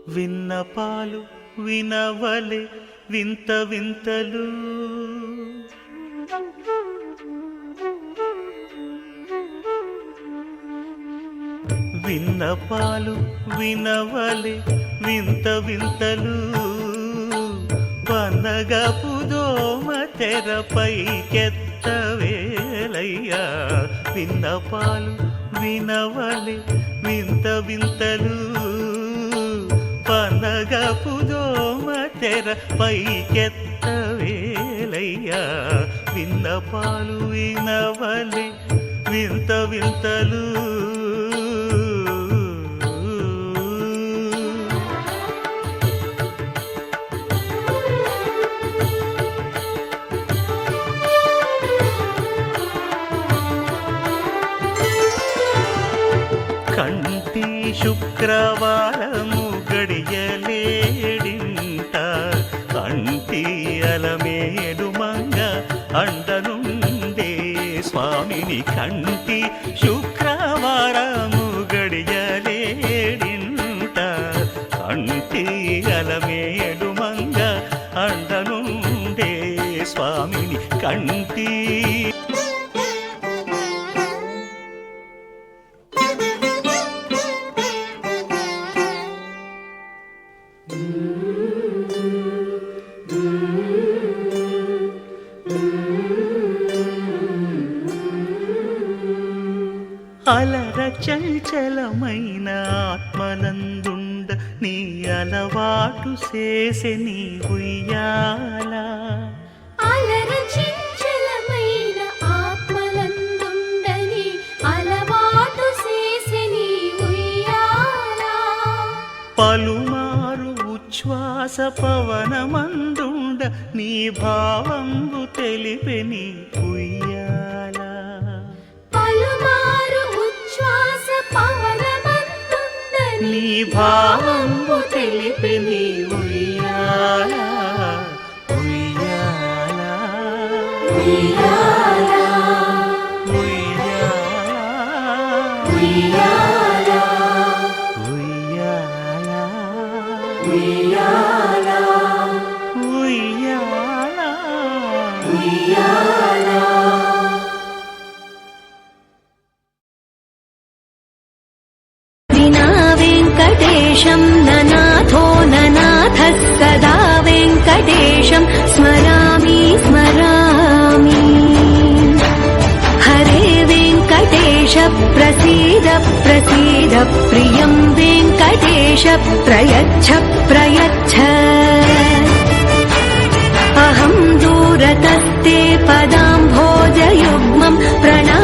విన్నపాలు వినవలే వింత వింతలు విన్నపాలు వినవలే వింత వింతలు పన్నగపు దోమ తెరపైకెత్తవేలయ్యా విన్నపాలు వినవలే వింత వింతలు పన్నగపు దోమ తెరపైకెత్తవేలయ్యా విన్నపాలు వినవలే వింత వింతలు కంటి శుక్రవారము గడియలేడింట కంటి అలమేడు మంగ అండనుండే స్వామిని కంటి శుక్రవారము గడియలేడింట కంటి అలమేడు మంగ అండనుండే స్వామిని కంటి అలర చంచలమైన ఆత్మనందుండ నీ అలవాటు చేసే నీ ఉయ్యాల అలర చంచలమైన ఆత్మనందుండ నీ అలవాటు చేసే నీ ఉయ్యాల పలుమారు ఉచ్ఛ్వాస పవనమందుండ నీ భావంబు తెలిపే నీ ఉయ్యాల పలుమారు ఉచ్ఛ్వాస పవనమందుండ నీ భావంబు తెలిపే నీ ఉయ్యాల ఉయ్యాల ఉయ్యాల ఉయ్యాల ఉయ్యాల ఉయ్యాల ఉయ్యాల ఉయ్యాల ఉయ్యాల వెంకటేశం ననాథో ననాథः సదా వెంకటేశం స్మరామి స్మరామి హరే వెంకటేశ ప్రసీద ప్రసీద ప్రియం వెంకటేశ ప్రయచ్ఛ ప్రయచ్ఛ అహం దూరతస్తే పదాంభోజయుగ్మం ప్రణా